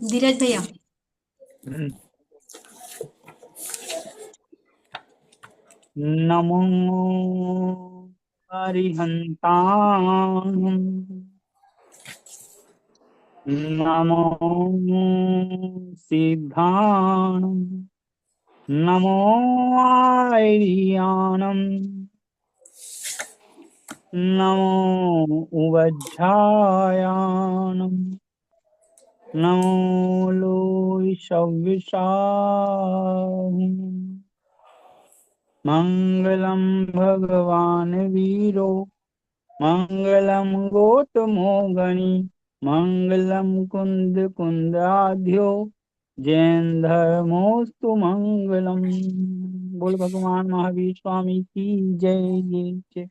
धीरज भैया। नमो अरिहन्ताणम् नमो सिद्धाणम् नमो आर्याणम् नमो उवज्झायाणम् नमो लोयशव्यसायम् मङ्गलं भगवान् वीरो मङ्गलं गौतमो मङ्गलं कुन्द कुन्दाढ्यो जैन धर्मोस्तु मङ्गलम्। बोल भगवान महावीर स्वामी की जय जय।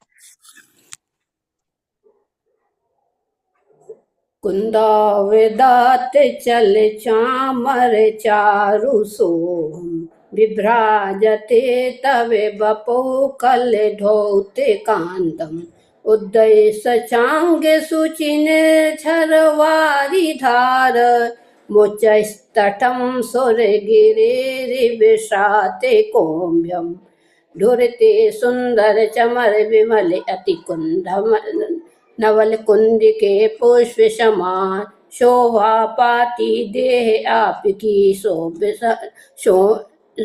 कुन्दावेदात चल चामर चारु सोम विभ्राजते तवे बपो कल ढोते कांतम उदय सचांग सुचिन झरवारी धार मुचस्तटम सुर गिरे विषाते कोम्भ्यम ढुरते सुंदर चमर विमल अति कुंदम नवल कुंद के पुष्प समान शोभा पाती देह आपकी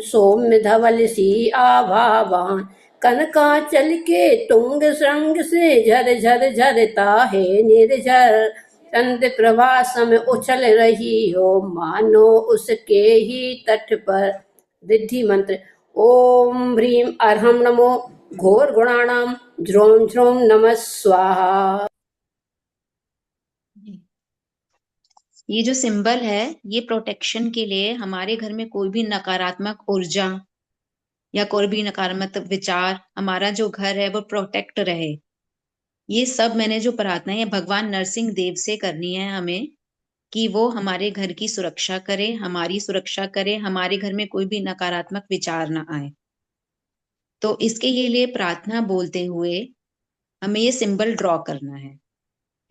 सौम्य धवल सी आभावान कनकाचल के तुंग श्रृंग से झर झर झरता है निर्झर चंद प्रभा सम उछल रही हो मानो उसके ही तट पर रिद्धि मंत्र ओम ह्रीम अर्हम नमो घोर गुणाणाम ध्रोम ध्रोम नमः स्वाहा। ये जो सिंबल है ये प्रोटेक्शन के लिए, हमारे घर में कोई भी नकारात्मक ऊर्जा या कोई भी नकारात्मक विचार, हमारा जो घर है वो प्रोटेक्ट रहे। ये सब मैंने जो प्रार्थना है भगवान नरसिंह देव से करनी है हमें, कि वो हमारे घर की सुरक्षा करे, हमारी सुरक्षा करे, हमारे घर में कोई भी नकारात्मक विचार ना आए। तो इसके लिए प्रार्थना बोलते हुए हमें ये सिंबल ड्रॉ करना है।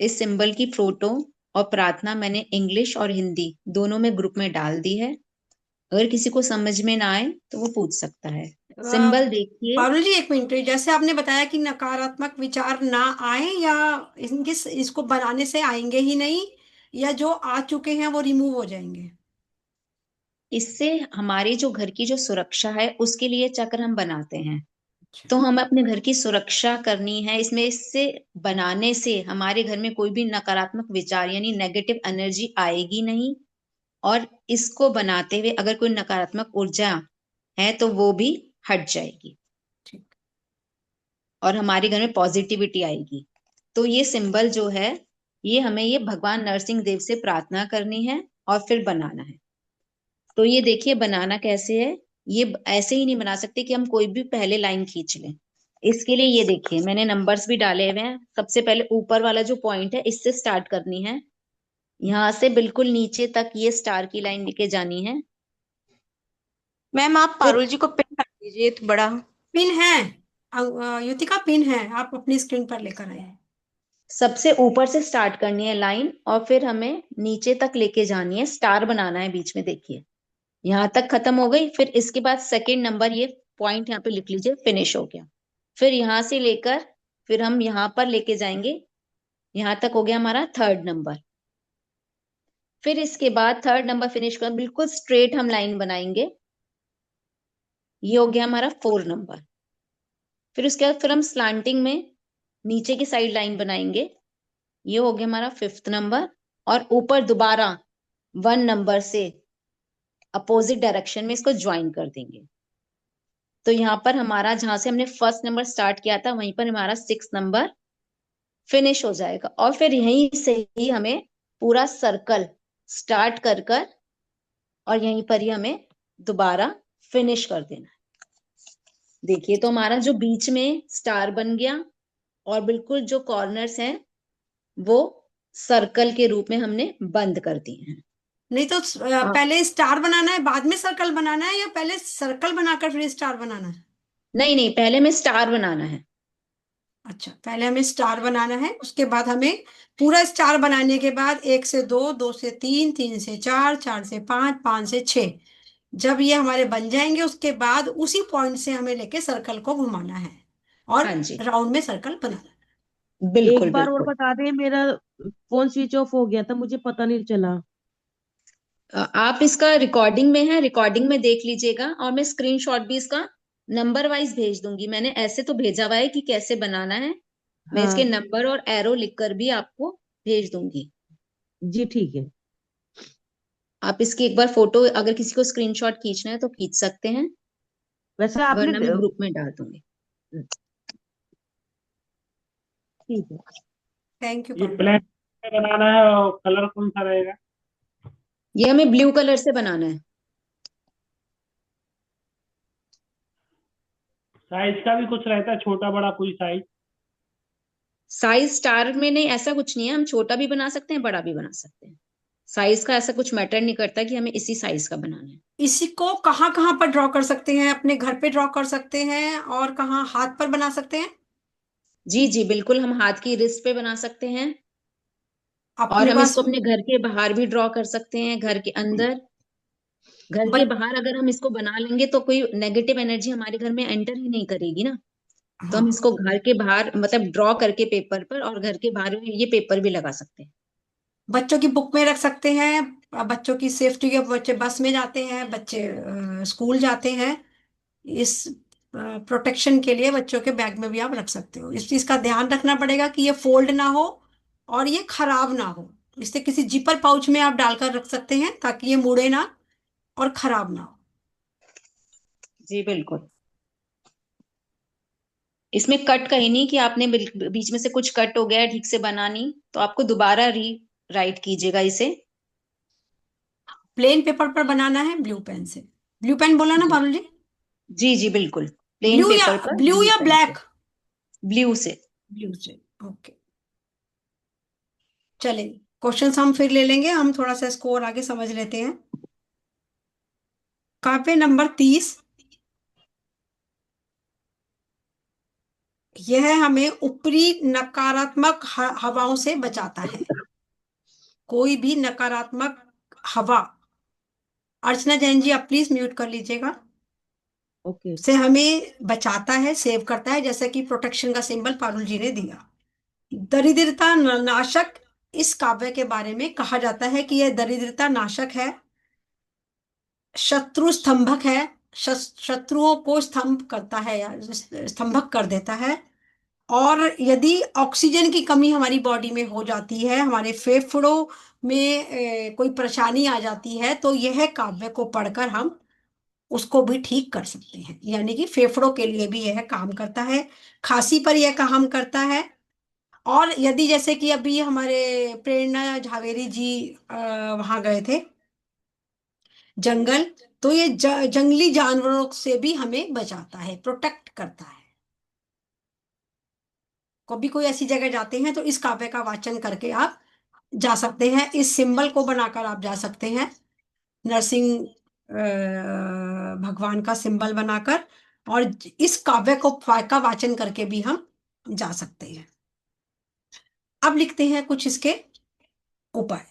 इस सिंबल की फोटो और प्रार्थना मैंने इंग्लिश और हिंदी दोनों में ग्रुप में डाल दी है। अगर किसी को समझ में ना आए तो वो पूछ सकता है। सिंबल देखिए। पारुल जी एक मिनट, जैसे आपने बताया कि नकारात्मक विचार ना आए, या इनके इसको बनाने से आएंगे ही नहीं, या जो आ चुके हैं वो रिमूव हो जाएंगे? इससे हमारी जो घर की जो सुरक्षा है उसके लिए चक्र हम बनाते हैं। तो हमें अपने घर की सुरक्षा करनी है। इसमें इससे बनाने से हमारे घर में कोई भी नकारात्मक विचार यानी नेगेटिव एनर्जी आएगी नहीं, और इसको बनाते हुए अगर कोई नकारात्मक ऊर्जा है तो वो भी हट जाएगी और हमारे घर में पॉजिटिविटी आएगी। तो ये सिंबल जो है ये हमें ये भगवान नरसिंह देव से प्रार्थना करनी है और फिर बनाना है। तो ये देखिए बनाना कैसे है। ये ऐसे ही नहीं बना सकते कि हम कोई भी पहले लाइन खींच लें। इसके लिए ये देखिए मैंने नंबर्स भी डाले हुए हैं। सबसे पहले ऊपर वाला जो पॉइंट है इससे स्टार्ट करनी है, यहाँ से बिल्कुल नीचे तक ये स्टार की लाइन लेके जानी है। मैम आप फिर पारुल जी को पिन कर दीजिए तो बड़ा। पिन है युतिका, पिन है, आप अपनी स्क्रीन पर लेकर आए। सबसे ऊपर से स्टार्ट करनी है लाइन और फिर हमें नीचे तक लेके जानी है, स्टार बनाना है बीच में। देखिए यहाँ तक खत्म हो गई। फिर इसके बाद सेकंड नंबर ये पॉइंट यहाँ पे लिख लीजिए, फिनिश हो गया। फिर यहाँ से लेकर फिर हम यहाँ पर लेके जाएंगे, यहाँ तक हो गया हमारा थर्ड नंबर। फिर इसके बाद थर्ड नंबर फिनिश कर बिल्कुल स्ट्रेट हम लाइन बनाएंगे, ये हो गया हमारा फोर नंबर। फिर उसके बाद फिर हम स्लांटिंग में नीचे की साइड लाइन बनाएंगे, ये हो गया हमारा फिफ्थ नंबर। और ऊपर दोबारा वन नंबर से अपोजिट डायरेक्शन में इसको ज्वाइन कर देंगे। तो यहाँ पर हमारा जहां से हमने फर्स्ट नंबर स्टार्ट किया था वहीं पर हमारा सिक्स नंबर फिनिश हो जाएगा। और फिर यहीं से ही हमें पूरा सर्कल स्टार्ट कर कर और यहीं पर ही हमें दोबारा फिनिश कर देना है। देखिए तो हमारा जो बीच में स्टार बन गया और बिल्कुल जो कॉर्नर्स हैं वो सर्कल के रूप में हमने बंद कर दिए हैं। नहीं तो पहले स्टार बनाना है बाद में सर्कल बनाना है, या पहले सर्कल बनाकर फिर स्टार बनाना है? नहीं नहीं, पहले में स्टार बनाना है। अच्छा, पहले हमें स्टार बनाना है, उसके बाद हमें पूरा स्टार बनाने के बाद 1 से 2, 2 से 3, 3 से 4, 4 से 5, 5 से 6, जब ये हमारे बन जाएंगे उसके बाद उसी पॉइंट से हमें लेके सर्कल को घुमाना है और हाँ जी, राउंड में सर्कल बनाना है। बिल्कुल एक बार और बिल्कुल। बता दें, मेरा फोन स्विच ऑफ हो गया था, मुझे पता नहीं चला। आप इसका रिकॉर्डिंग में है, रिकॉर्डिंग में देख लीजिएगा, और मैं स्क्रीनशॉट भी इसका नंबर वाइज भेज दूंगी। मैंने ऐसे तो भेजा हुआ है कि कैसे बनाना है, मैं इसके हाँ नंबर और एरो लिखकर भी आपको भेज दूंगी। जी, ठीक है। आप इसकी एक बार फोटो, अगर किसी को स्क्रीनशॉट खींचना है तो खींच सकते हैं, वैसे आपने वरना मैं ग्रुप में डाल दूंगी। ठीक है। थैंक यू ये पारुल। ब्लैक बनाना है और कलर कौन सा रहेगा? ये हमें ब्लू कलर से बनाना है। साइज का भी कुछ रहता है, छोटा बड़ा कोई साइज? साइज स्टार में नहीं, ऐसा कुछ नहीं है, हम छोटा भी बना सकते हैं, बड़ा भी बना सकते हैं। साइज का ऐसा कुछ मैटर नहीं करता कि हमें इसी साइज का बनाना है। इसी को कहाँ कहाँ पर ड्रॉ कर सकते हैं? अपने घर पे ड्रॉ कर सकते हैं और कहाँ हाथ पर बना सकते हैं? जी जी बिल्कुल, हम हाथ की रिस्ट पे बना सकते हैं, और अपने हम पास इसको अपने घर के बाहर भी ड्रॉ कर सकते हैं, घर के अंदर। घर के बच बाहर अगर हम इसको बना लेंगे तो कोई नेगेटिव एनर्जी हमारे घर में एंटर ही नहीं करेगी ना। तो हम हाँ, इसको घर के बाहर मतलब ड्रॉ करके पेपर पर, और घर के बाहर ये पेपर भी लगा सकते हैं। बच्चों की बुक में रख सकते हैं। बच्चों की सेफ्टी के, बच्चे बस में जाते हैं, बच्चे स्कूल जाते हैं, इस प्रोटेक्शन के लिए बच्चों के बैग में भी आप रख सकते हो। इस चीज का ध्यान रखना पड़ेगा कि ये फोल्ड ना हो और ये खराब ना हो। इसे किसी जिपर पाउच में आप डालकर रख सकते हैं ताकि ये मुड़े ना और खराब ना हो। जी बिल्कुल। इसमें कट कहीं नहीं कि आपने बीच में से कुछ कट हो गया है, ठीक से बना नहीं, तो आपको दोबारा री राइट कीजिएगा इसे। प्लेन पेपर पर बनाना है ब्लू पेन से। ब्लू पेन बोला ना जी पारुल जी? जी जी बिल्कुल, प्लेन ब्लू या पेपर पर ब्लू ब्लू या पेन से। ब्लैक? ब्लू से। ब्लू से। ओके, चलिए क्वेश्चंस हम फिर ले लेंगे, हम थोड़ा सा स्कोर आगे समझ लेते हैं। कापे नंबर 30, यह हमें ऊपरी नकारात्मक हवाओं से बचाता है। कोई भी नकारात्मक हवा, अर्चना जैन जी आप प्लीज म्यूट कर लीजिएगा, ओके। से हमें बचाता है, सेव करता है, जैसे कि प्रोटेक्शन का सिंबल पारुल जी ने दिया। दरिद्रता नाशक, इस काव्य के बारे में कहा जाता है कि यह दरिद्रता नाशक है, शत्रु स्तंभक है, शत्रुओं को स्तंभ करता है या स्तंभक कर देता है। और यदि ऑक्सीजन की कमी हमारी बॉडी में हो जाती है, हमारे फेफड़ों में कोई परेशानी आ जाती है, तो यह काव्य को पढ़कर हम उसको भी ठीक कर सकते हैं। यानी कि फेफड़ों के लिए भी यह काम करता है, खांसी पर यह काम करता है। और यदि जैसे कि अभी हमारे प्रेरणा झावेरी जी वहां गए थे जंगल, तो ये जंगली जानवरों से भी हमें बचाता है, प्रोटेक्ट करता है। कभी कोई ऐसी जगह जाते हैं तो इस काव्य का वाचन करके आप जा सकते हैं, इस सिंबल को बनाकर आप जा सकते हैं, नरसिंह भगवान का सिंबल बनाकर। और इस काव्य को का वाचन करके भी हम जा सकते हैं। अब लिखते हैं कुछ इसके उपाय।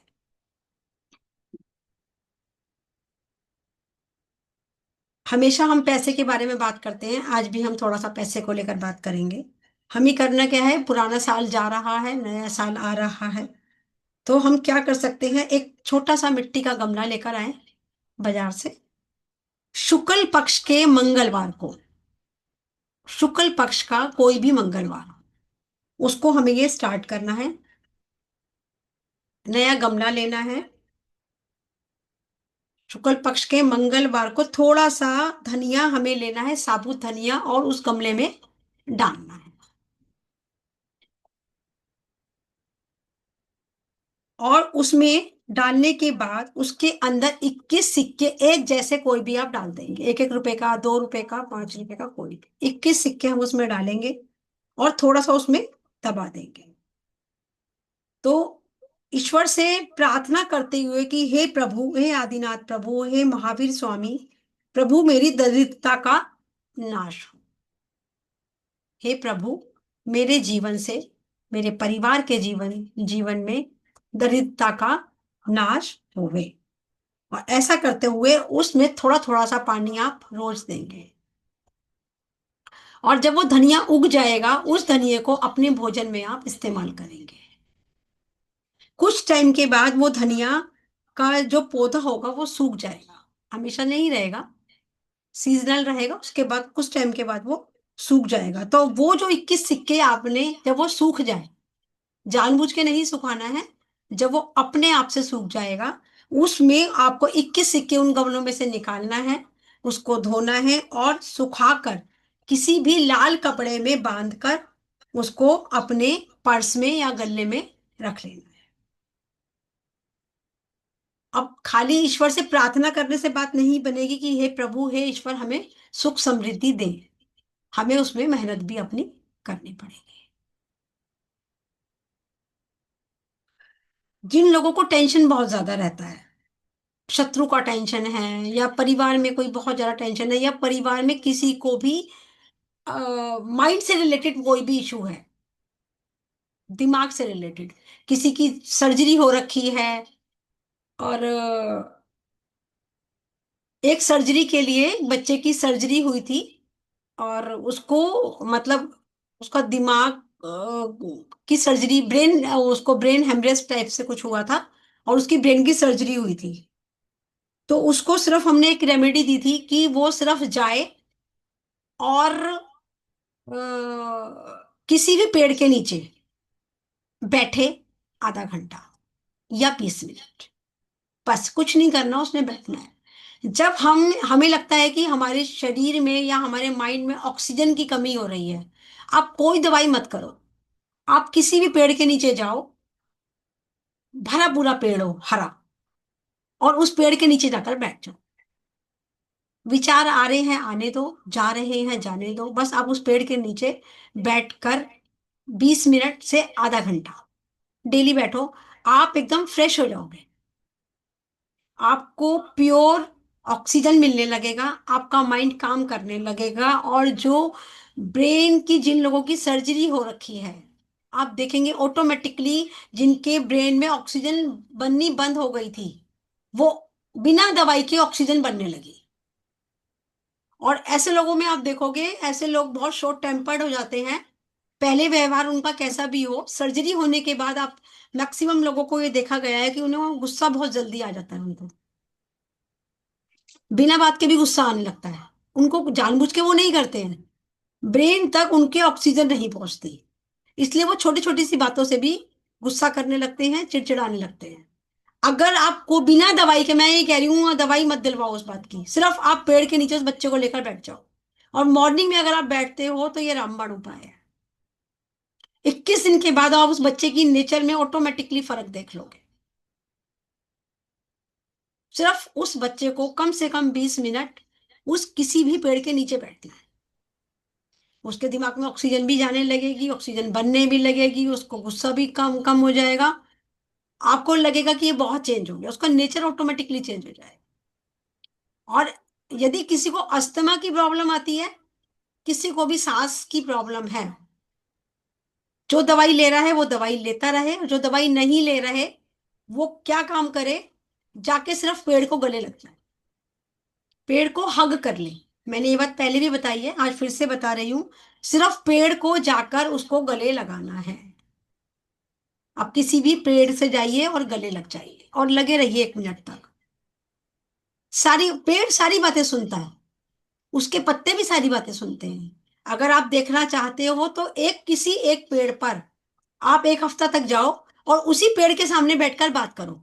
हमेशा हम पैसे के बारे में बात करते हैं, आज भी हम थोड़ा सा पैसे को लेकर बात करेंगे। हमें करना क्या है, पुराना साल जा रहा है, नया साल आ रहा है, तो हम क्या कर सकते हैं, एक छोटा सा मिट्टी का गमला लेकर आए बाजार से। शुक्ल पक्ष के मंगलवार को, शुक्ल पक्ष का कोई भी मंगलवार, उसको हमें ये स्टार्ट करना है। नया गमला लेना है, शुक्ल पक्ष के मंगलवार को थोड़ा सा धनिया हमें लेना है, साबुत धनिया, और उस गमले में डालना है। और उसमें डालने के बाद उसके अंदर 21 सिक्के, एक जैसे कोई भी आप डाल देंगे, 1-1 रुपए का, 2 रुपए का, 5 रुपए का, कोई भी 21 सिक्के हम उसमें डालेंगे और थोड़ा सा उसमें दबा देंगे। तो ईश्वर से प्रार्थना करते हुए कि हे प्रभु, हे आदिनाथ प्रभु, हे महावीर स्वामी प्रभु, मेरी दरिद्रता का नाश हो। हे प्रभु, मेरे जीवन से, मेरे परिवार के जीवन जीवन में दरिद्रता का नाश होवे। और ऐसा करते हुए उसमें थोड़ा थोड़ा सा पानी आप रोज देंगे। और जब वो धनिया उग जाएगा, उस धनिया को अपने भोजन में आप इस्तेमाल करेंगे। कुछ टाइम के बाद वो धनिया का जो पौधा होगा वो सूख जाएगा, हमेशा नहीं रहेगा, सीजनल रहेगा। उसके बाद कुछ टाइम के बाद वो सूख जाएगा। तो वो जो 21 सिक्के आपने, जब वो सूख जाए, जानबूझ के नहीं सुखाना है, जब वो अपने आप से सूख जाएगा, उसमें आपको 21 सिक्के उन गमलों में से निकालना है, उसको धोना है और सुखाकर किसी भी लाल कपड़े में बांधकर उसको अपने पर्स में या गले में रख लेना है। अब खाली ईश्वर से प्रार्थना करने से बात नहीं बनेगी कि हे प्रभु, हे ईश्वर, हमें सुख समृद्धि दे। हमें उसमें मेहनत भी अपनी करनी पड़ेगी। जिन लोगों को टेंशन बहुत ज्यादा रहता है, शत्रु का टेंशन है, या परिवार में कोई बहुत ज्यादा टेंशन है, या परिवार में किसी को भी माइंड से रिलेटेड कोई भी इशू है, दिमाग से रिलेटेड, किसी की सर्जरी हो रखी है, और एक सर्जरी के लिए बच्चे की सर्जरी हुई थी, और उसको मतलब उसका दिमाग की सर्जरी, ब्रेन, उसको ब्रेन हेमरेज टाइप से कुछ हुआ था, और उसकी ब्रेन की सर्जरी हुई थी। तो उसको सिर्फ हमने एक रेमेडी दी थी कि वो सिर्फ जाए और किसी भी पेड़ के नीचे बैठे आधा घंटा या 20 मिनट, बस कुछ नहीं करना, उसने बैठना है। जब हमें लगता है कि हमारे शरीर में या हमारे माइंड में ऑक्सीजन की कमी हो रही है, आप कोई दवाई मत करो, आप किसी भी पेड़ के नीचे जाओ, भरा पूरा पेड़ हो हरा, और उस पेड़ के नीचे जाकर बैठ जाओ। विचार आ रहे हैं आने दो, जा रहे हैं जाने दो, बस आप उस पेड़ के नीचे बैठकर 20 मिनट से आधा घंटा डेली बैठो। आप एकदम फ्रेश हो जाओगे, आपको प्योर ऑक्सीजन मिलने लगेगा, आपका माइंड काम करने लगेगा। और जो ब्रेन की, जिन लोगों की सर्जरी हो रखी है, आप देखेंगे ऑटोमेटिकली जिनके ब्रेन में ऑक्सीजन बननी बंद हो गई थी, वो बिना दवाई के ऑक्सीजन बनने लगी। और ऐसे लोगों में आप देखोगे, ऐसे लोग बहुत शॉर्ट टेम्पर्ड हो जाते हैं, पहले व्यवहार उनका कैसा भी हो, सर्जरी होने के बाद आप मैक्सिमम लोगों को ये देखा गया है कि उन्हें गुस्सा बहुत जल्दी आ जाता है, उनको बिना बात के भी गुस्सा आने लगता है। उनको जानबूझ के वो नहीं करते हैं, ब्रेन तक उनके ऑक्सीजन नहीं पहुंचती, इसलिए वो छोटी छोटी सी बातों से भी गुस्सा करने लगते हैं, चिड़चिड़ाने लगते हैं। अगर आपको बिना दवाई के, मैं ये कह रही हूँ, दवाई मत दिलवाओ उस बात की, सिर्फ आप पेड़ के नीचे उस बच्चे को लेकर बैठ जाओ, और मॉर्निंग में अगर आप बैठते हो तो ये रामबाण उपाय है। 21 दिन के बाद आप उस बच्चे की नेचर में ऑटोमेटिकली फर्क देख लोगे। सिर्फ उस बच्चे को कम से कम 20 मिनट उस किसी भी पेड़ के नीचे बैठना है, उसके दिमाग में ऑक्सीजन भी जाने लगेगी, ऑक्सीजन बनने भी लगेगी, उसको गुस्सा भी कम कम हो जाएगा, आपको लगेगा कि ये बहुत चेंज हो गया, उसका नेचर ऑटोमेटिकली चेंज हो जाएगा। और यदि किसी को अस्थमा की प्रॉब्लम आती है, किसी को भी सांस की प्रॉब्लम है, जो दवाई ले रहा है वो दवाई लेता रहे, जो दवाई नहीं ले रहे वो क्या काम करे, जाके सिर्फ पेड़ को गले लग जाए, पेड़ को हग कर ले। मैंने ये बात पहले भी बताई है, आज फिर से बता रही हूं, सिर्फ पेड़ को जाकर उसको गले लगाना है। आप किसी भी पेड़ से जाइए और गले लग जाइए और लगे रहिए 1 मिनट तक। सारी पेड़ सारी बातें सुनता है, उसके पत्ते भी सारी बातें सुनते हैं। अगर आप देखना चाहते हो तो किसी एक पेड़ पर आप 1 हफ्ता तक जाओ और उसी पेड़ के सामने बैठकर बात करो।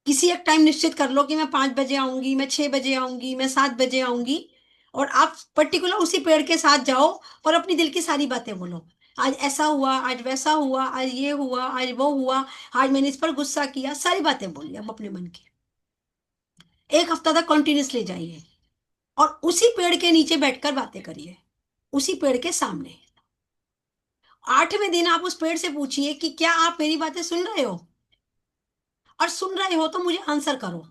किसी एक टाइम निश्चित कर लो कि मैं 5 बजे आऊंगी, मैं 6 बजे आऊंगी, मैं 7 बजे आऊंगी, और आप पर्टिकुलर उसी पेड़ के साथ जाओ और अपनी दिल की सारी बातें बोलो। आज ऐसा हुआ, आज वैसा हुआ, आज ये हुआ, आज वो हुआ, आज मैंने इस पर गुस्सा किया, सारी बातें बोलिए अब अपने मन की। 1 हफ्ता तक कंटिन्यूसली जाइए और उसी पेड़ के नीचे बैठकर बातें करिए, उसी पेड़ के सामने। 8वें दिन आप उस पेड़ से पूछिए कि क्या आप मेरी बातें सुन रहे हो, और सुन रहे हो तो मुझे आंसर करो।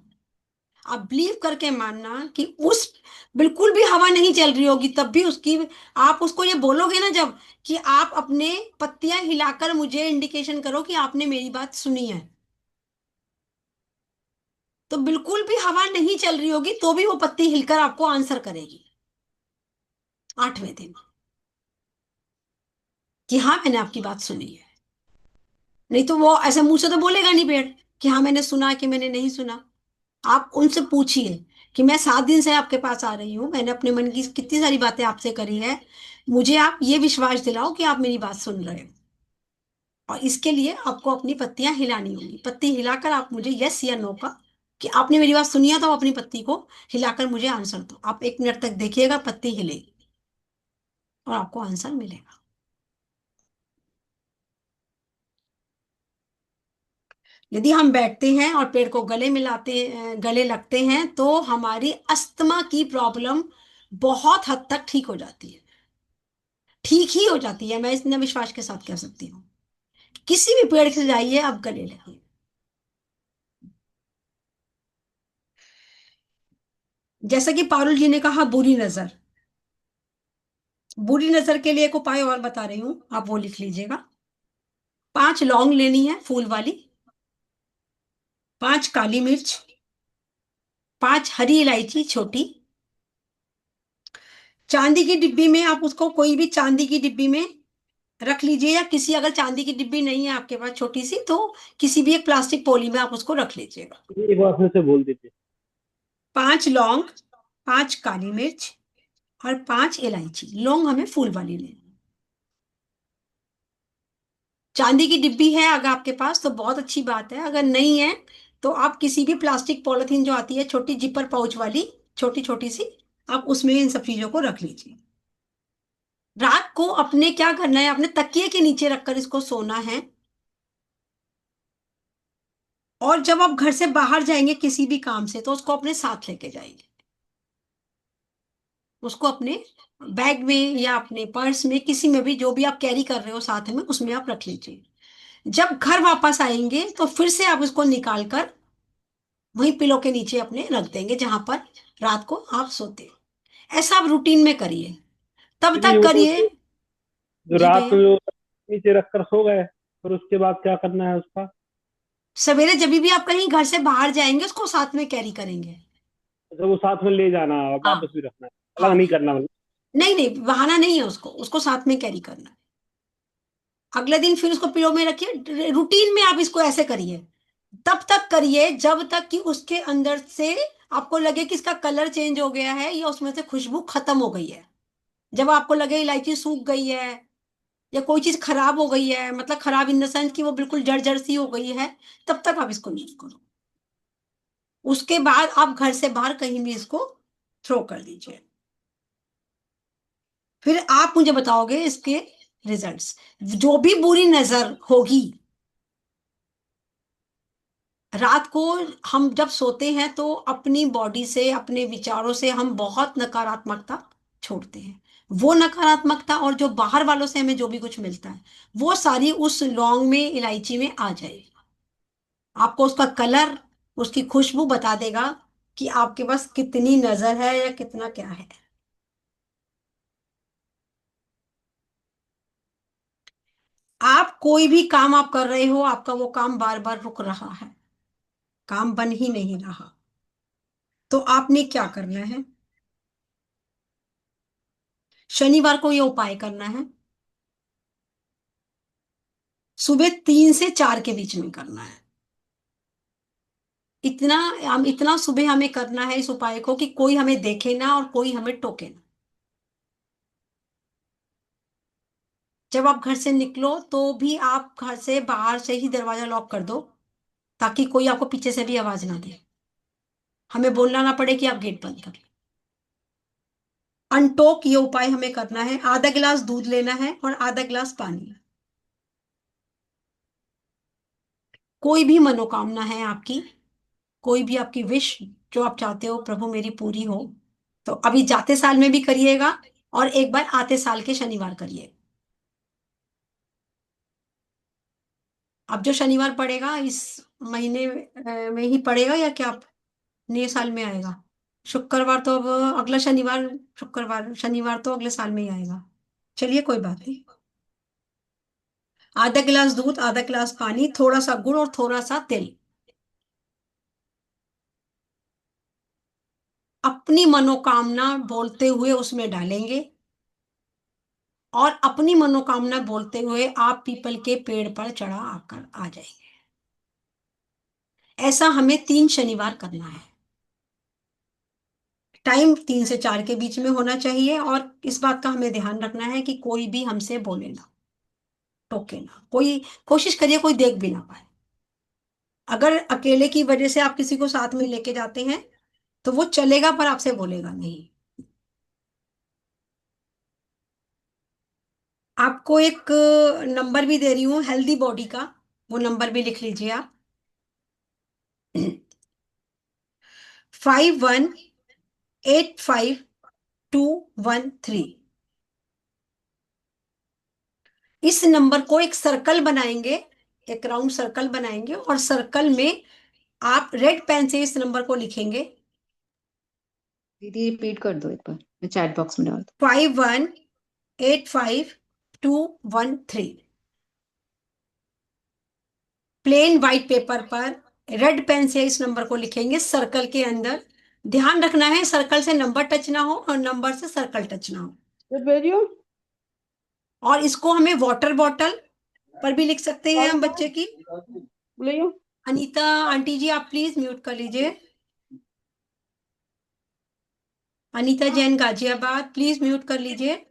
आप बिलीव करके मानना कि उस बिल्कुल भी हवा नहीं चल रही होगी तब भी उसकी, आप उसको ये बोलोगे ना जब, कि आप अपने पत्तियां हिलाकर मुझे इंडिकेशन करो कि आपने मेरी बात सुनी है, तो बिल्कुल भी हवा नहीं चल रही होगी तो भी वो पत्ती हिलकर आपको आंसर करेगी 8वें दिन, कि हाँ मैंने आपकी बात सुनी है। नहीं तो वो ऐसे मुंह से तो बोलेगा नहीं पेड़ कि हाँ मैंने सुना कि मैंने नहीं सुना। आप उनसे पूछिए कि मैं 7 दिन से आपके पास आ रही हूँ, मैंने अपने मन की कितनी सारी बातें आपसे करी है, मुझे आप ये विश्वास दिलाओ कि आप मेरी बात सुन रहे हो। और इसके लिए आपको अपनी पत्तियां हिलानी होंगी, पत्ती हिलाकर आप मुझे यस या नो का, कि आपने मेरी बात सुनी है तो आप अपनी पत्ती को हिलाकर मुझे आंसर दो। आप 1 मिनट तक देखिएगा, पत्ती हिलेगी और आपको आंसर मिलेगा। यदि हम बैठते हैं और पेड़ को गले मिलाते, गले लगते हैं, तो हमारी अस्थमा की प्रॉब्लम बहुत हद तक ठीक हो जाती है, ठीक ही हो जाती है, मैं इतने विश्वास के साथ कह सकती हूँ। किसी भी पेड़ से जाइए, आप गले लगिए। जैसा कि पारुल जी ने कहा, बुरी नजर, बुरी नजर के लिए एक उपाय और बता रही हूं, आप वो लिख लीजिएगा। 5 लौंग लेनी है फूल वाली, 5 काली मिर्च, 5 हरी इलायची छोटी। चांदी की डिब्बी में आप उसको, कोई भी चांदी की डिब्बी में रख लीजिए, या किसी, अगर चांदी की डिब्बी नहीं है आपके पास छोटी सी, तो किसी भी एक प्लास्टिक पोली में आप उसको रख लीजिएगा। एक बार फिर से बोल दीजिए। 5 लौंग, 5 काली मिर्च और 5 इलायची। लौंग हमें फूल वाली लेनी है। चांदी की डिब्बी है अगर आपके पास तो बहुत अच्छी बात है, अगर नहीं है तो आप किसी भी प्लास्टिक पॉलिथीन जो आती है छोटी जिपर पाउच वाली, छोटी छोटी सी, आप उसमें इन सब चीजों को रख लीजिए। रात को अपने क्या करना है, अपने तकिए के नीचे रखकर इसको सोना है। और जब आप घर से बाहर जाएंगे किसी भी काम से, तो उसको अपने साथ लेके जाएंगे, उसको अपने बैग में या अपने पर्स में, किसी में भी, जो भी आप कैरी कर रहे हो साथ में, उसमें आप रख लीजिए। जब घर वापस आएंगे तो फिर से आप उसको निकाल कर वहीं पिलो के नीचे अपने रख देंगे जहां पर रात को आप सोते हो। ऐसा आप रूटीन में करिए, तब दीदी तक वो करिए। जो जी रात भैया। को जो नीचे रखकर सो गए, फिर उसके बाद क्या करना है उसका? सवेरे जब भी आप कहीं घर से बाहर जाएंगे उसको साथ में कैरी करेंगे। तो वो साथ में ले जाना और हाँ। वापस भी रखना है, अलग हाँ, नहीं करना मतलब? नहीं नहीं, बहाना नहीं है, उसको उसको साथ में कैरी करना है। अगले दिन फिर उसको पिलो में रखिए, रूटीन में आप इसको ऐसे करिए। तब तक करिए जब तक कि उसके अंदर से आपको लगे कि इसका कलर चेंज हो गया है या उसमें से खुशबू खत्म हो गई है। जब आपको लगे इलायची सूख गई है या कोई चीज खराब हो गई है, मतलब खराब इन द सेंस कि वो बिल्कुल जड़ जड़ सी हो गई है, तब तक आप इसको यूज करो। उसके बाद आप घर से बाहर कहीं भी इसको थ्रो कर दीजिए। फिर आप मुझे बताओगे इसके रिजल्ट्स। जो भी बुरी नजर होगी, रात को हम जब सोते हैं तो अपनी बॉडी से, अपने विचारों से हम बहुत नकारात्मकता छोड़ते हैं। वो नकारात्मकता और जो बाहर वालों से हमें जो भी कुछ मिलता है, वो सारी उस लौंग में, इलायची में आ जाएगी। आपको उसका कलर, उसकी खुशबू बता देगा कि आपके पास कितनी नजर है या कितना क्या है। आप कोई भी काम आप कर रहे हो, आपका वो काम बार बार रुक रहा है, काम बन ही नहीं रहा, तो आपने क्या करना है? शनिवार को ये उपाय करना है। सुबह 3 से 4 के बीच में करना है। इतना, हम इतना सुबह हमें करना है इस उपाय को कि कोई हमें देखे ना और कोई हमें टोके ना। जब आप घर से निकलो तो भी आप घर से बाहर से ही दरवाजा लॉक कर दो, ताकि कोई आपको पीछे से भी आवाज ना दे, हमें बोलना ना पड़े कि आप गेट बंद कर। अनटोक ये उपाय हमें करना है। आधा गिलास दूध लेना है और आधा गिलास पानी। कोई भी मनोकामना है आपकी, कोई भी आपकी विश जो आप चाहते हो प्रभु मेरी पूरी हो, तो अभी जाते साल में भी करिएगा और एक बार आते साल के शनिवार करिए। अब जो शनिवार पड़ेगा इस महीने में ही पड़ेगा या क्या? नए साल में आएगा। शुक्रवार तो अब अगला शनिवार, शुक्रवार शनिवार तो अगले साल में ही आएगा। चलिए कोई बात नहीं। आधा गिलास दूध, आधा गिलास पानी, थोड़ा सा गुड़ और थोड़ा सा तिल। अपनी मनोकामना बोलते हुए उसमें डालेंगे और अपनी मनोकामना बोलते हुए आप पीपल के पेड़ पर चढ़ा आकर आ जाएंगे। ऐसा हमें 3 शनिवार करना है। टाइम 3 से 4 के बीच में होना चाहिए और इस बात का हमें ध्यान रखना है कि कोई भी हमसे बोले ना, टोके ना, कोई कोशिश करिए कोई देख भी ना पाए। अगर अकेले की वजह से आप किसी को साथ में लेके जाते हैं तो वो चलेगा पर आपसे बोलेगा नहीं। आपको एक नंबर भी दे रही हूँ हेल्दी बॉडी का, वो नंबर भी लिख लीजिए आप। 5185 213। इस नंबर को एक सर्कल बनाएंगे, एक राउंड सर्कल बनाएंगे और सर्कल में आप रेड पेन से इस नंबर को लिखेंगे। दीदी रिपीट कर दो एक बार, मैं चैट बॉक्स में डाल दूँ। 5185 213। प्लेन व्हाइट पेपर पर रेड पेन से इस नंबर को लिखेंगे सर्कल के अंदर। ध्यान रखना है सर्कल से नंबर टच ना हो और नंबर से सर्कल टच ना हो। और इसको हमें वाटर बॉटल पर भी लिख सकते हैं हम बच्चे की। अनीता आंटी जी आप प्लीज म्यूट कर लीजिए। अनीता जैन गाजियाबाद प्लीज म्यूट कर लीजिए।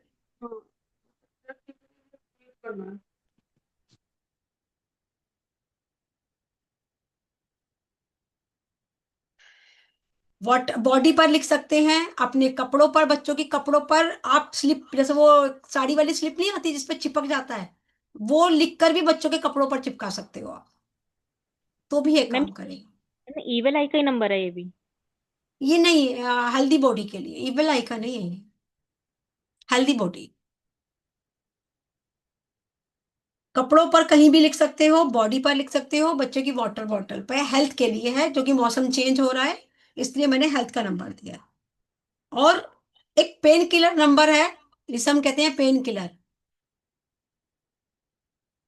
वॉट बॉडी पर लिख सकते हैं, अपने कपड़ों पर, बच्चों के कपड़ों पर आप स्लिप, जैसे वो साड़ी वाली स्लिप नहीं आती जिसपे चिपक जाता है, वो लिखकर भी बच्चों के कपड़ों पर चिपका सकते हो आप, तो भी ये मैम काम करेगा। ईवल आई का ही नंबर है ये भी? ये नहीं, हेल्दी बॉडी के लिए, इविल आई का नहीं है, हेल्दी बॉडी। कपड़ों पर कहीं भी लिख सकते हो, बॉडी पर लिख सकते हो, बच्चे की वाटर बॉटल पर। हेल्थ के लिए है, जो कि मौसम चेंज हो रहा है इसलिए मैंने हेल्थ का नंबर दिया। और एक पेन किलर नंबर है, जिसे हम कहते हैं पेन किलर।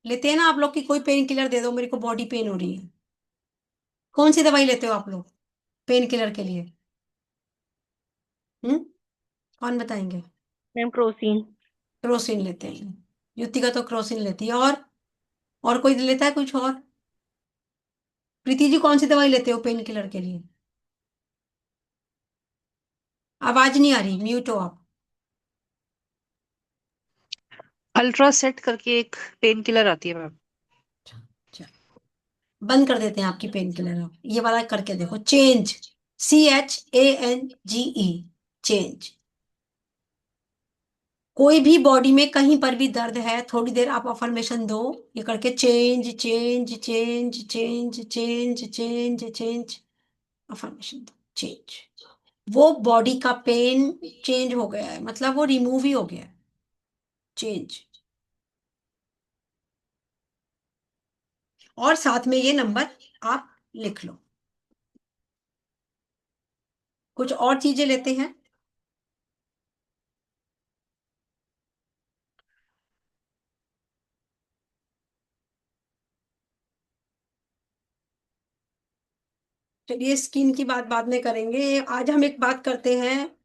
लेते हैं ना आप लोग, की कोई पेन किलर दे दो मेरे को, बॉडी पेन हो रही है। कौन सी दवाई लेते हो आप लोग पेन किलर के लिए? हम्म, कौन बताएंगे? Ma'am Crocin. क्रोसिन लेते हैं, युतिका तो क्रोसिन लेती है। और कोई लेता है कुछ और? प्रीति जी कौन सी दवाई लेते हो पेन किलर के लिए? आवाज नहीं आ रही, म्यूट हो आप। अल्ट्रा सेट करके एक पेन किलर आती है मैम। अच्छा, बंद कर देते हैं आपकी पेन किलर। आप ये वाला करके देखो, चेंज, CHANGE, चेंज। कोई भी बॉडी में कहीं पर भी दर्द है, थोड़ी देर आप अफर्मेशन दो, ये करके change change change change change change change, affirmation दो, चेंज। वो बॉडी का पेन चेंज हो गया है, मतलब वो रिमूव ही हो गया है, चेंज। और साथ में ये नंबर आप लिख लो। कुछ और चीजें लेते हैं? चलिए स्किन की बात बाद में करेंगे, आज हम एक बात करते हैं।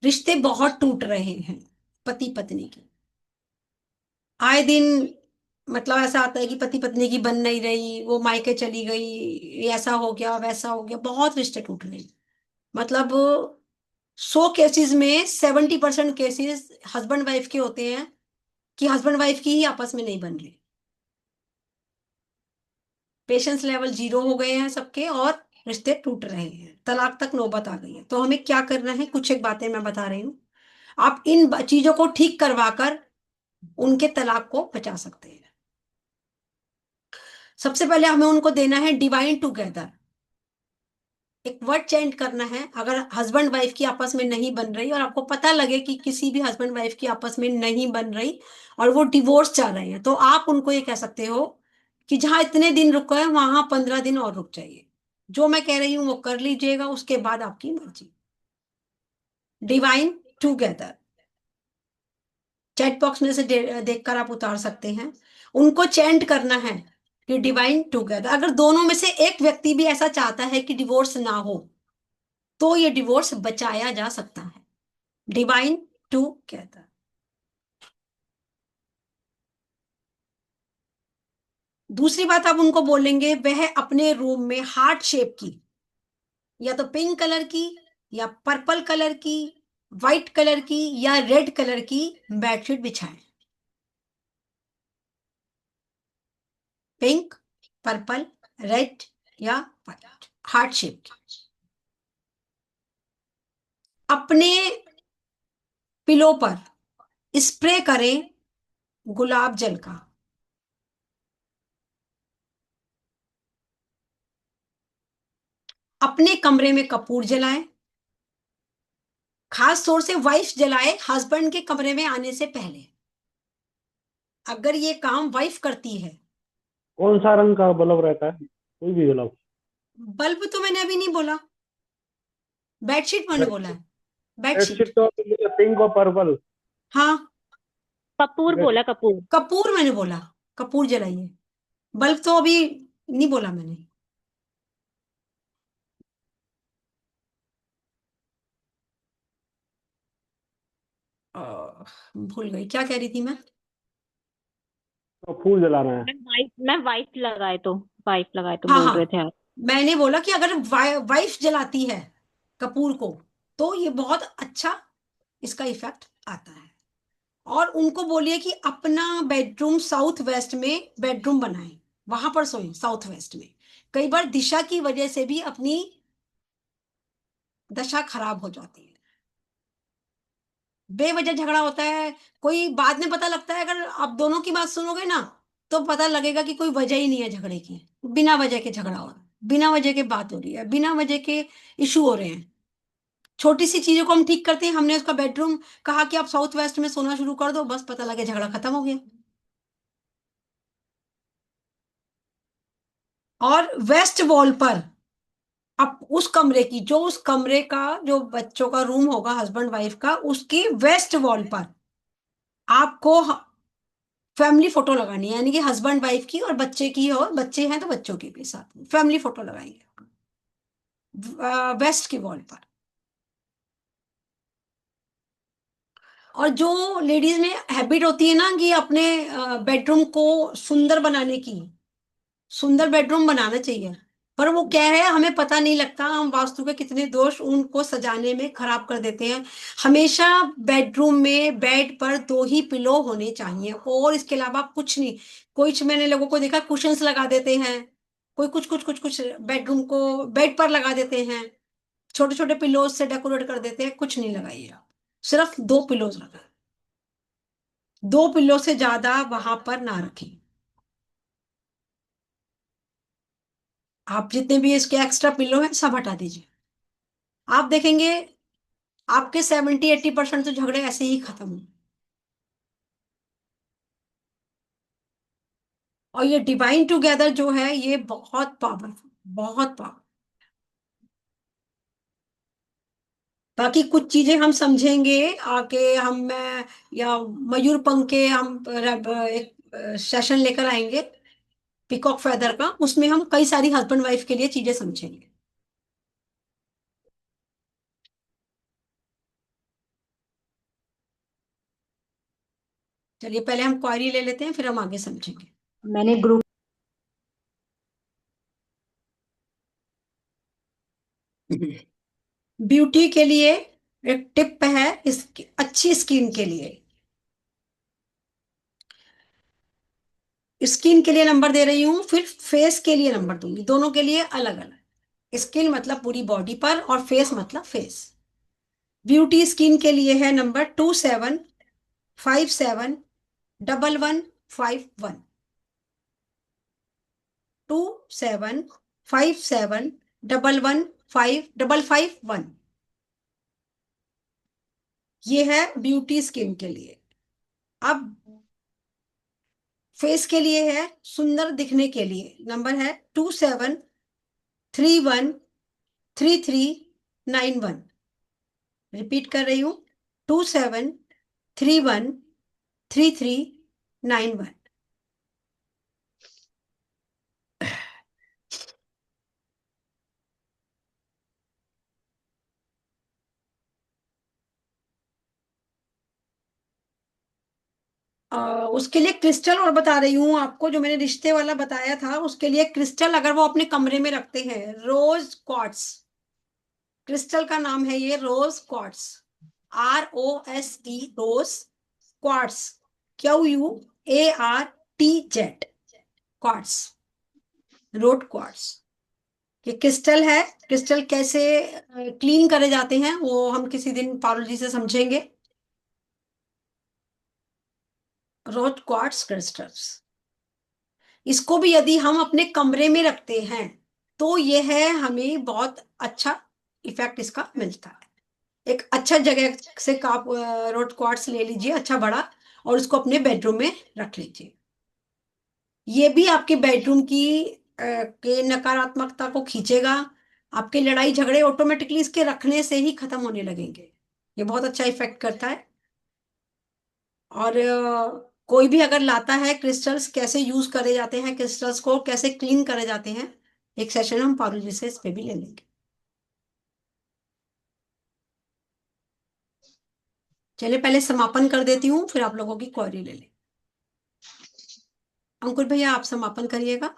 रिश्ते बहुत टूट रहे हैं पति पत्नी के, आए दिन। मतलब ऐसा आता है कि पति पत्नी की बन नहीं रही, वो मायके चली गई, ऐसा हो गया वैसा हो गया, बहुत रिश्ते टूट रहे हैं। मतलब 100 केसेस में 70% केसेस हस्बैंड वाइफ के होते हैं कि हस्बैंड वाइफ की ही आपस में नहीं बन रही। पेशेंस लेवल 0 हो गए हैं सबके और रिश्ते टूट रहे हैं, तलाक तक नौबत आ गई है। तो हमें क्या करना है, कुछ एक बातें मैं बता रही हूँ। आप इन चीजों को ठीक करवाकर उनके तलाक को बचा सकते हैं। सबसे पहले हमें उनको देना है डिवाइन टुगेदर। एक वर्ड चेंज करना है। अगर हस्बैंड वाइफ की आपस में नहीं बन रही और आपको पता लगे कि किसी भी हस्बैंड वाइफ की आपस में नहीं बन रही और वो डिवोर्स चाह रहे हैं, तो आप उनको ये कह सकते हो कि जहां इतने दिन रुको है वहां 15 दिन और रुक जाइए। जो मैं कह रही हूं वो कर लीजिएगा, उसके बाद आपकी मर्जी। डिवाइन टुगेदर चैट बॉक्स में से देखकर आप उतार सकते हैं। उनको चैंट करना है कि डिवाइन टुगेदर। अगर दोनों में से एक व्यक्ति भी ऐसा चाहता है कि डिवोर्स ना हो, तो ये डिवोर्स बचाया जा सकता है। Divine together. दूसरी बात आप उनको बोलेंगे, वह अपने रूम में हार्ट शेप की, या तो पिंक कलर की, या पर्पल कलर की, व्हाइट कलर की, या रेड कलर की बेडशीट बिछाएं। पिंक, पर्पल, रेड या व्हाइट, हार्ट शेप की। अपने पिलो पर स्प्रे करें गुलाब जल का। अपने कमरे में कपूर जलाएं। खास तौर से वाइफ जलाए हस्बैंड के कमरे में आने से पहले। अगर ये काम वाइफ करती है। कौन सा रंग का बल्ब रहता है? कोई भी बल्ब? बल्ब तो मैंने अभी नहीं बोला, बेडशीट मैंने बोला है। बेडशीट। बेडशीट तो पिंक और पर्पल। हाँ, कपूर बोला, कपूर। कपूर मैंने बोला, कपूर जलाइए। बल्ब तो अभी नहीं बोला मैंने। भूल गई क्या कह रही थी मैं। तो फूल जलाना है। मैं वाइफ लगाए तो हाँ बोल हाँ, रहे थे आप। मैंने बोला कि अगर वाइफ जलाती है कपूर को, तो ये बहुत अच्छा इसका इफेक्ट आता है। और उनको बोलिए कि अपना बेडरूम साउथ वेस्ट में बेडरूम बनाएं, वहां पर सोएं साउथ वेस्ट में। कई बार दिशा की वजह से भी अपनी दशा खराब हो जाती है। बेवजह झगड़ा होता है, कोई बाद में पता लगता है, अगर आप दोनों की बात सुनोगे ना, तो पता लगेगा कि कोई वजह ही नहीं है झगड़े की। बिना वजह के झगड़ा हो रहा है, बिना वजह के बात हो रही है, बिना वजह के इशू हो रहे हैं। छोटी सी चीजों को हम ठीक करते हैं, हमने उसका बेडरूम कहा कि आप साउथ वेस्ट में सोना शुरू कर दो, बस पता लगे झगड़ा खत्म हो गया। और वेस्ट वॉल पर अब उस कमरे की, जो उस कमरे का जो बच्चों का रूम होगा हस्बैंड वाइफ का, उसकी वेस्ट वॉल पर आपको फैमिली फोटो लगानी है, यानी कि हस्बैंड वाइफ की और बच्चे की, और बच्चे हैं तो बच्चों की भी साथ में फैमिली फोटो लगाएंगे वेस्ट की वॉल पर। और जो लेडीज में हैबिट होती है ना कि अपने बेडरूम को सुंदर बनाने की, सुंदर बेडरूम बनाना चाहिए, पर वो क्या है हमें पता नहीं लगता, हम वास्तु के कितने दोष उनको सजाने में खराब कर देते हैं। हमेशा बेडरूम में बेड पर 2 ही पिलो होने चाहिए, और इसके अलावा कुछ नहीं। कुछ मैंने लोगों को देखा कुशंस लगा देते हैं, कोई कुछ कुछ कुछ कुछ बेडरूम को बेड पर लगा देते हैं, छोटे छोटे पिलोज से डेकोरेट कर देते हैं। कुछ नहीं लगाइए आप, सिर्फ 2 पिलोज लगा। 2 पिलो से ज्यादा वहां पर ना रखें। आप जितने भी इसके एक्स्ट्रा पिलो हैं सब हटा दीजिए। आप देखेंगे आपके 70-80% तो झगड़े ऐसे ही खत्म हो। और ये डिवाइन टुगेदर जो है ये बहुत पावरफुल, बहुत पावर। बाकी कुछ चीजें हम समझेंगे आके, हम या मयूर पंख के हम एक सेशन लेकर आएंगे पिकॉक फेदर का, उसमें हम कई सारी हस्बैंड वाइफ के लिए चीजें समझेंगे। चलिए पहले हम क्वारी ले लेते हैं, फिर हम आगे समझेंगे। मैंने ग्रुप ब्यूटी के लिए एक टिप है, इस अच्छी स्किन के लिए। स्किन के लिए नंबर दे रही हूं, फिर फेस के लिए नंबर दूंगी, दोनों के लिए अलग अलग। स्किन मतलब पूरी बॉडी पर, और फेस मतलब फेस। ब्यूटी स्किन के लिए है नंबर 27571151। 27571151। ये है ब्यूटी स्किन के लिए। अब फेस के लिए है, सुंदर दिखने के लिए नंबर है 27 27313391। रिपीट कर रही हूँ, 27313391। उसके लिए क्रिस्टल और बता रही हूँ आपको, जो मैंने रिश्ते वाला बताया था, उसके लिए क्रिस्टल अगर वो अपने कमरे में रखते हैं, रोज क्वार्ट्स। क्रिस्टल का नाम है ये rose quartz, ROSE, rose quartz, QUARTZ, quartz, rose quartz. ये क्रिस्टल है। क्रिस्टल कैसे क्लीन करे जाते हैं वो हम किसी दिन पारुल जी से समझेंगे। रोड क्वार्ट्स क्रिस्टल्स, इसको भी यदि हम अपने कमरे में रखते हैं तो यह है हमें बहुत अच्छा इफेक्ट इसका मिलता है। एक अच्छा जगह से आप रोड क्वार्ट्स ले लीजिए, अच्छा बड़ा, और उसको अपने बेडरूम में रख लीजिए। ये भी आपके बेडरूम की के नकारात्मकता को खींचेगा। आपके लड़ाई झगड़े ऑटोमेटिकली इसके रखने से ही खत्म होने लगेंगे। ये बहुत अच्छा इफेक्ट करता है। और कोई भी अगर लाता है क्रिस्टल्स, कैसे यूज करे जाते हैं क्रिस्टल्स को, कैसे क्लीन करे जाते हैं, एक सेशन हम पारुल जी से इस पे भी ले लेंगे। चलिए पहले समापन कर देती हूँ, फिर आप लोगों की क्वेरी ले लें। अंकुर भैया आप समापन करिएगा।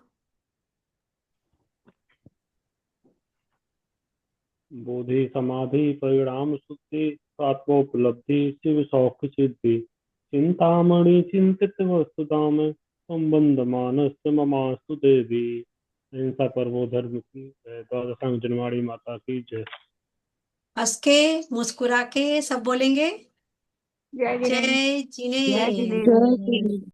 बोधि समाधि परिणाम शुद्धि आत्मोपलब्धि शिव सौख सिद्धि चिंतामणि चिंतित वस्तुदाम संबंध मानस ममास्तु देवी। अहिंसा परमो धर्म की जय। द्वादशांग जनवाणी माता की जय। हंस के मुस्कुरा के सब बोलेंगे जय जिनेन्द्र। जय जय जिनेन्द्र। जिनेन्द्र।